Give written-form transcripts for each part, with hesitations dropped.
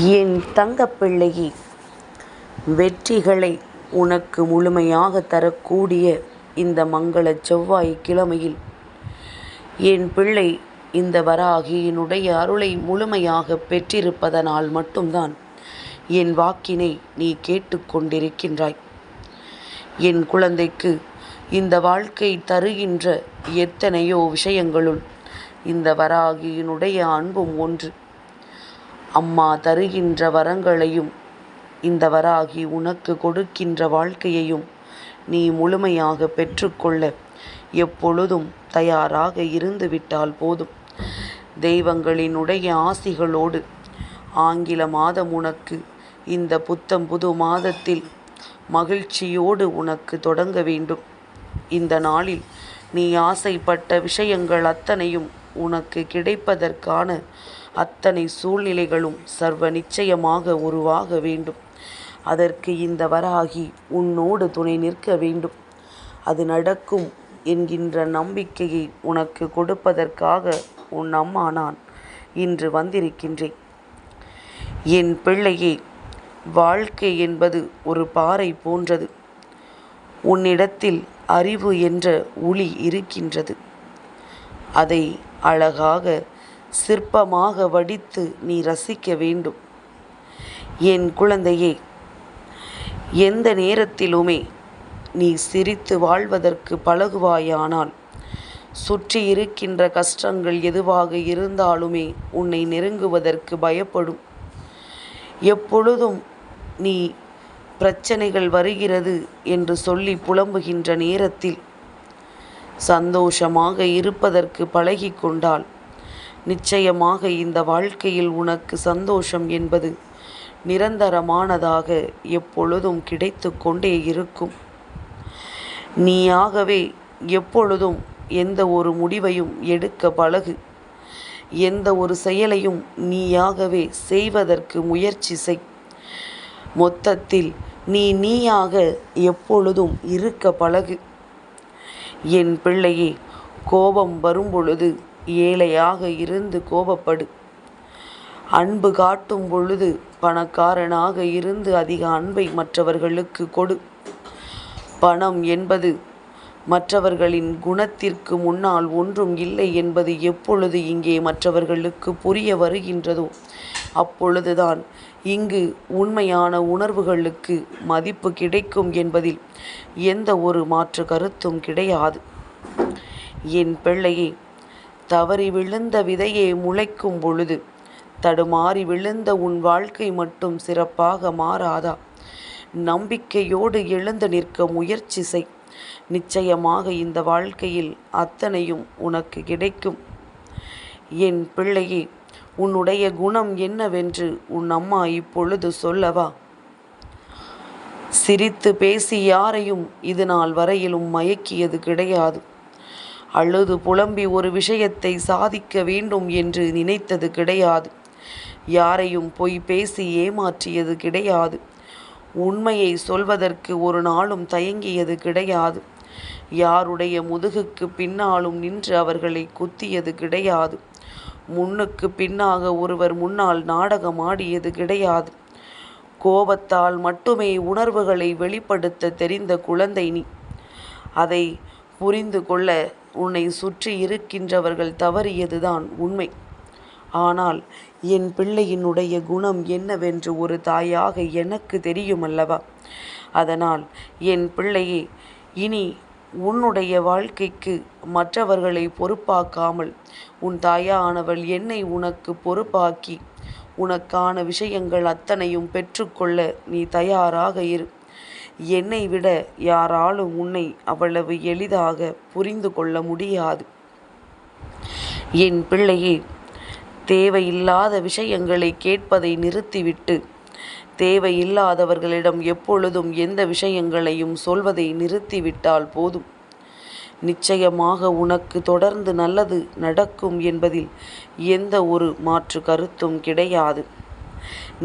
என் தங்கப்பிள்ளையே, வெற்றிகளை உனக்கு முழுமையாக தரக்கூடிய இந்த மங்கள செவ்வாய் கிழமையில் என் பிள்ளை இந்த வராகியினுடைய அருளை முழுமையாக பெற்றிருப்பதனால் மட்டும்தான் என் வாக்கினை நீ கேட்டுக்கொண்டிருக்கின்றாய். என் குழந்தைக்கு இந்த வாழ்க்கை தருகின்ற எத்தனையோ விஷயங்களுள் இந்த வராகியினுடைய அன்பும் ஒன்று. அம்மா தருகின்ற வரங்களையும் இந்த வராகி உனக்கு கொடுக்கின்ற வாழ்க்கையையும் நீ முழுமையாக பெற்றுக்கொள்ள எப்பொழுதும் தயாராக இருந்துவிட்டால் போதும். தெய்வங்களினுடைய ஆசிகளோடு ஆங்கில மாதம் உனக்கு இந்த புத்தம் புது மாதத்தில் மகிழ்ச்சியோடு உனக்கு தொடங்க வேண்டும். இந்த நாளில் நீ ஆசைப்பட்ட விஷயங்கள் அத்தனையும் உனக்கு கிடைப்பதற்கான அத்தனை சூழ்நிலைகளும் சர்வ நிச்சயமாக உருவாக வேண்டும். அதற்கு இந்த வராகி உன்னோடு துணை நிற்க வேண்டும். அது நடக்கும் என்கின்ற நம்பிக்கையை உனக்கு கொடுப்பதற்காக உன் அம்மா நான் இன்று வந்திருக்கின்றேன். என் பிள்ளையே, வாழ்க்கை என்பது ஒரு பாறை போன்றது. உன்னிடத்தில் அறிவு என்ற ஒளி இருக்கின்றது. அதை அழகாக சிற்பமாக வடித்து நீ ரசிக்க வேண்டும். என் குழந்தையே, எந்த நேரத்திலுமே நீ சிரித்து வாழ்வதற்கு பழகுவாயானால் சுற்றி இருக்கின்ற கஷ்டங்கள் எதுவாக இருந்தாலுமே உன்னை நெருங்குவதற்கு பயப்படும். எப்பொழுதும் நீ பிரச்சனைகள் வருகிறது என்று சொல்லி புலம்புகின்ற நேரத்தில் சந்தோஷமாக இருப்பதற்கு பழகி கொண்டால் நிச்சயமாக இந்த வாழ்க்கையில் உனக்கு சந்தோஷம் என்பது நிரந்தரமானதாக எப்பொழுதும் கிடைத்து கொண்டே இருக்கும். நீயாகவே எப்பொழுதும் எந்த ஒரு முடிவையும் எடுக்க பழகு. எந்த ஒரு செயலையும் நீயாகவே செய்வதற்கு முயற்சி செய். மொத்தத்தில் நீயாக எப்பொழுதும் இருக்க பழகு. என் பிள்ளையே, கோபம் வரும் பொழுது ஏழையாக இருந்து கோபப்படு. அன்பு காட்டும் பொழுது பணக்காரனாக இருந்து அதிக அன்பை மற்றவர்களுக்கு கொடு. பணம் என்பது மற்றவர்களின் குணத்திற்கு முன்னால் ஒன்றும் இல்லை என்பது எப்பொழுது இங்கே மற்றவர்களுக்கு புரிய வருகின்றதோ அப்பொழுதுதான் இங்கு உண்மையான உணர்வுகளுக்கு மதிப்பு கிடைக்கும் என்பதில் எந்த ஒரு மாற்று கருத்தும் கிடையாது. என் பிள்ளையே, தவறி விழுந்த விதையே முளைக்கும் பொழுது தடுமாறி விழுந்த உன் வாழ்க்கை மட்டும் சிறப்பாக மாறாதா? நம்பிக்கையோடு எழுந்து நிற்க முயற்சி செய். நிச்சயமாக இந்த வாழ்க்கையில் அத்தனையும் உனக்கு கிடைக்கும். என் பிள்ளையே, உன்னுடைய குணம் என்னவென்று உன் அம்மா இப்பொழுது சொல்லவா? சிரித்து பேசி யாரையும் இது நாள் வரையிலும் மயக்கியது கிடையாது. அழுது புலம்பி ஒரு விஷயத்தை சாதிக்க வேண்டும் என்று நினைத்தது கிடையாது. யாரையும் பொய் பேசி ஏமாற்றியது கிடையாது. உண்மையை சொல்வதற்கு ஒரு நாளும் தயங்கியது கிடையாது. யாருடைய முதுகுக்கு பின்னாலும் நின்று அவர்களை குத்தியது கிடையாது. முன்னுக்கு பின்னாக ஒருவர் முன்னால் நாடகம் ஆடியது கிடையாது. கோபத்தால் மட்டுமே உணர்வுகளை வெளிப்படுத்த தெரிந்த குழந்தை நீ. அதை புரிந்து கொள்ள உன்னை சுற்றி இருக்கின்றவர்கள் தவறியதுதான் உண்மை. ஆனால் என் பிள்ளையினுடைய குணம் என்னவென்று ஒரு தாயாக எனக்கு தெரியுமல்லவா? அதனால் என் பிள்ளையே, இனி உன்னுடைய வாழ்க்கைக்கு மற்றவர்களை பொறுப்பாக்காமல் உன் தாயானவள் என்னை உனக்கு பொறுப்பாக்கி உனக்கான விஷயங்கள் அத்தனையும் பெற்றுக்கொள்ள நீ தயாராக இரு. என்னை விட யாராலும் உன்னை அவ்வளவு எளிதாக புரிந்து கொள்ள முடியாது. என் பிள்ளையே, தேவையில்லாத விஷயங்களை கேட்பதை நிறுத்திவிட்டு தேவையில்லாதவர்களிடம் எப்பொழுதும் எந்த விஷயங்களையும் சொல்வதை நிறுத்திவிட்டால் போதும். நிச்சயமாக உனக்கு தொடர்ந்து நல்லது நடக்கும் என்பதில் எந்த ஒரு மாற்று கருத்தும் கிடையாது.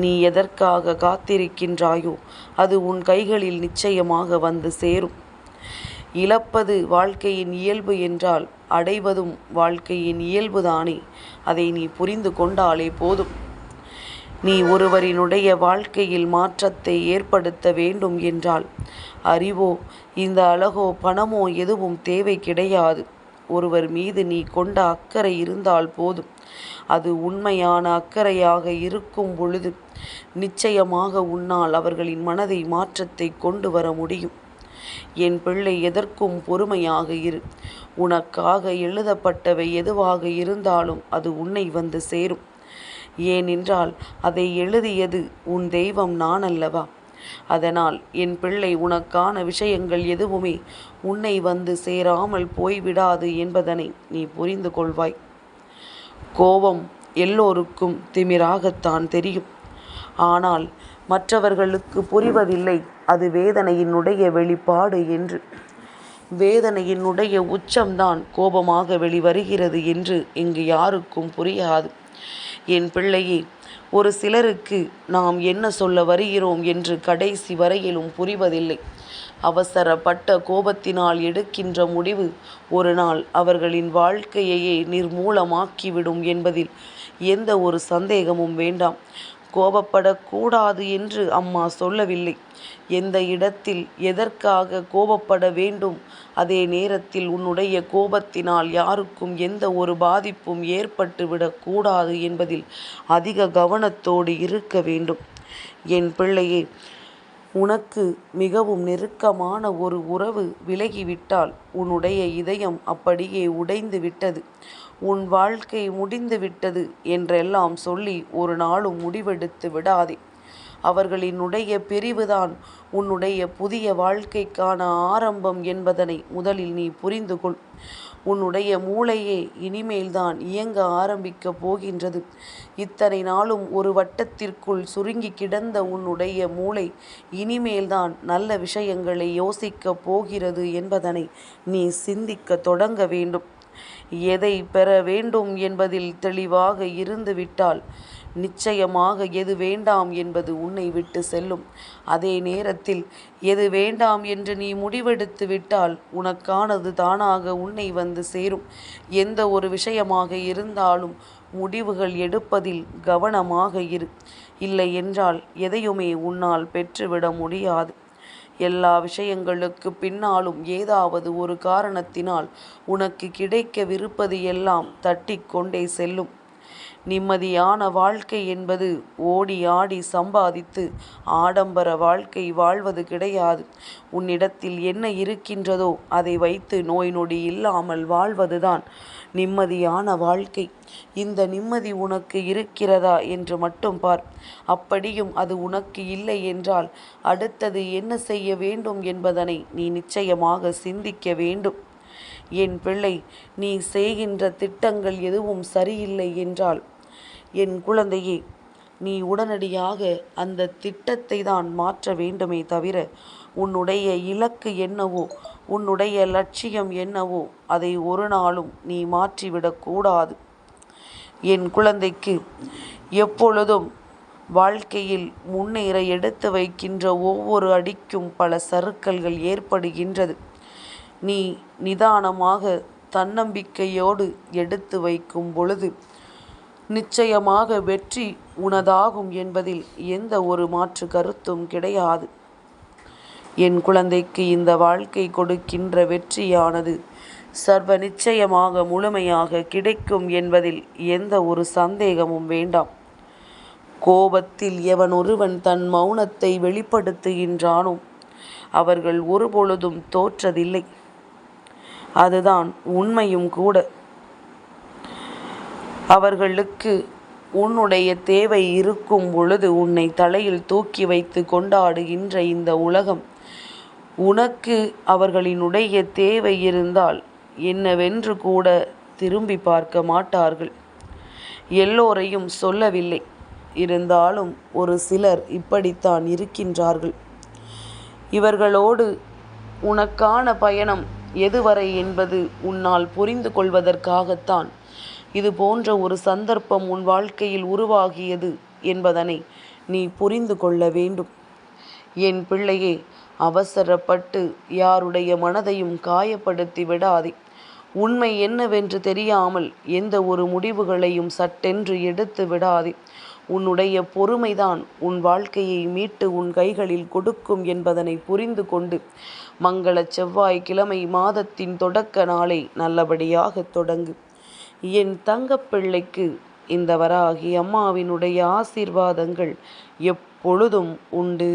நீ எதற்காக காத்திருக்கின்றாயோ அது உன் கைகளில் நிச்சயமாக வந்து சேரும். இழப்பது வாழ்க்கையின் இயல்பு என்றால் அடைவதும் வாழ்க்கையின் இயல்புதானே. அதை நீ புரிந்து கொண்டாலே போதும். நீ ஒருவரினுடைய வாழ்க்கையில் மாற்றத்தை ஏற்படுத்த வேண்டும் என்றால் அறிவோ இந்த அழகோ பணமோ எதுவும் தேவை கிடையாது. ஒருவர் மீது நீ கொண்ட அக்கறை இருந்தால் போதும். அது உண்மையான அக்கறையாக இருக்கும் பொழுது நிச்சயமாக உன்னால் அவர்களின் மனதை மாற்றத்தை கொண்டு வர முடியும். என் பிள்ளை, எதற்கும் பொறுமையாக இரு. உனக்காக எழுதப்பட்டவை எதுவாக இருந்தாலும் அது உன்னை வந்து சேரும். ஏனென்றால் அதை எழுதியது உன் தெய்வம் நான் அல்லவா? அதனால் என் பிள்ளை, உனக்கான விஷயங்கள் எதுவுமே உன்னை வந்து சேராமல் போய்விடாது என்பதனை நீ புரிந்து கொள்வாய். கோபம் எல்லோருக்கும் திமிராகத்தான் தெரியும். ஆனால் மற்றவர்களுக்கு புரிவதில்லை அது வேதனையினுடைய வெளிப்பாடு என்று. வேதனையினுடைய உச்சம்தான் கோபமாக வெளிவருகிறது என்று இங்கு யாருக்கும் புரியாது. என் பிள்ளையே, ஒரு சிலருக்கு நாம் என்ன சொல்ல வருகிறோம் என்று கடைசி வரையிலும் புரிவதில்லை. அவசரப்பட்ட கோபத்தினால் எடுக்கின்ற முடிவு ஒரு நாள் அவர்களின் வாழ்க்கையையே நிர்மூலமாக்கிவிடும் என்பதில் எந்த ஒரு சந்தேகமும் வேண்டாம். கோபப்படக்கூடாது என்று அம்மா சொல்லவில்லை. எந்த இடத்தில் எதற்காக கோபப்பட வேண்டும், அதே நேரத்தில் உன்னுடைய கோபத்தினால் யாருக்கும் எந்த ஒரு பாதிப்பும் ஏற்பட்டுவிடக்கூடாது என்பதில் அதிக கவனத்தோடு இருக்க வேண்டும். என் பிள்ளையே, உனக்கு மிகவும் நெருக்கமான ஒரு உறவு விலகிவிட்டால் உன்னுடைய இதயம் அப்படியே உடைந்து விட்டது, உன் வாழ்க்கை முடிந்து விட்டது என்றெல்லாம் சொல்லி ஒரு நாளும் முடிவெடுத்து விடாதே. அவர்களினுடைய பிரிவுதான் உன்னுடைய புதிய வாழ்க்கைக்கான ஆரம்பம் என்பதனை முதலில் நீ புரிந்து கொள். உன்னுடைய மூளையே இனிமேல்தான் இயங்க ஆரம்பிக்கப் போகின்றது. இத்தனை நாளும் ஒரு வட்டத்திற்குள் சுருங்கி கிடந்த உன்னுடைய மூளை இனிமேல்தான் நல்ல விஷயங்களை யோசிக்கப் போகிறது என்பதனை நீ சிந்திக்க தொடங்க வேண்டும். எதை பெற வேண்டும் என்பதில் தெளிவாக இருந்துவிட்டால் நிச்சயமாக எது வேண்டாம் என்பது உன்னை விட்டு செல்லும். அதே நேரத்தில் எது வேண்டாம் என்று நீ முடிவெடுத்து விட்டால் உனக்கானது தானாக உன்னை வந்து சேரும். எந்த ஒரு விஷயமாக இருந்தாலும் முடிவுகள் எடுப்பதில் கவனமாக இரு. இல்லை என்றால் எதையுமே உன்னால் பெற்றுவிட முடியாது. எல்லா விஷயங்களுக்கு பின்னாலும் ஏதாவது ஒரு காரணத்தினால் உனக்கு கிடைக்கவிருப்பது எல்லாம் தட்டி கொண்டே செல்லும். நிம்மதியான வாழ்க்கை என்பது ஓடி ஆடி சம்பாதித்து ஆடம்பர வாழ்க்கை வாழ்வது கிடையாது. உன்னிடத்தில் என்ன இருக்கின்றதோ அதை வைத்து நோய் நொடி இல்லாமல் வாழ்வதுதான் நிம்மதியான வாழ்க்கை. இந்த நிம்மதி உனக்கு இருக்கிறதா என்று மட்டும் பார். அப்படியும் அது உனக்கு இல்லை என்றால் அடுத்தது என்ன செய்ய வேண்டும் என்பதனை நீ நிச்சயமாக சிந்திக்க வேண்டும். என் பிள்ளை, நீ செய்கின்ற திட்டங்கள் எதுவும் சரியில்லை என்றால் என் குழந்தையே, நீ உடனடியாக அந்த திட்டத்தை தான் மாற்ற வேண்டுமே தவிர உன்னுடைய இலக்கு என்னவோ, உன்னுடைய லட்சியம் என்னவோ அதை ஒரு நாளும் நீ மாற்றிவிடக்கூடாது. என் குழந்தைக்கு எப்பொழுதும் வாழ்க்கையில் முன்னேற எடுத்து வைக்கின்ற ஒவ்வொரு அடிக்கும் பல சறுக்கல்கள் ஏற்படுகின்றது. நீ நிதானமாக தன்னம்பிக்கையோடு எடுத்து வைக்கும் பொழுது நிச்சயமாக வெற்றி உனதாகும் என்பதில் எந்த ஒரு மாற்று கருத்தும் கிடையாது. என் குழந்தைக்கு இந்த வாழ்க்கை கொடுக்கின்ற வெற்றியானது சர்வ நிச்சயமாக முழுமையாக கிடைக்கும் என்பதில் எந்த ஒரு சந்தேகமும் வேண்டாம். கோபத்தில் எவன் ஒருவன் தன் மௌனத்தை வெளிப்படுத்துகின்றானோ அவர்கள் ஒருபொழுதும் தோற்றதில்லை. அதுதான் உண்மையும் கூட. அவர்களுக்கு உன்னுடைய தேவை இருக்கும் பொழுது உன்னை தலையில் தூக்கி வைத்து கொண்டாடுகின்ற இந்த உலகம், உனக்கு அவர்களினுடைய தேவை இருந்தால் என்னவென்று கூட திரும்பி பார்க்க மாட்டார்கள். எல்லோரையும் சொல்லவில்லை, இருந்தாலும் ஒரு சிலர் இப்படித்தான் இருக்கின்றார்கள். இவர்களோடு உனக்கான பயணம் எதுவரை என்பது உன்னால் புரிந்து கொள்வதற்காகத்தான் இது போன்ற ஒரு சந்தர்ப்பம் உன் வாழ்க்கையில் உருவாகியது என்பதனை நீ புரிந்து கொள்ள வேண்டும். என் பிள்ளையே, அவசரப்பட்டு யாருடைய மனதையும் காயப்படுத்தி விடாதே. உண்மை என்னவென்று தெரியாமல் எந்த ஒரு முடிவுகளையும் சட்டென்று எடுத்து விடாதே. உன்னுடைய பொறுமைதான் உன் வாழ்க்கையை மீட்டு உன் கைகளில் கொடுக்கும் என்பதனை புரிந்து கொண்டு மங்கள செவ்வாய்க்கிழமை மாதத்தின் தொடக்க நாளை நல்லபடியாக தொடங்கு. என் தங்கப்பிள்ளைக்கு இந்த வராகி அம்மாவினுடைய ஆசீர்வாதங்கள் எப்பொழுதும் உண்டு.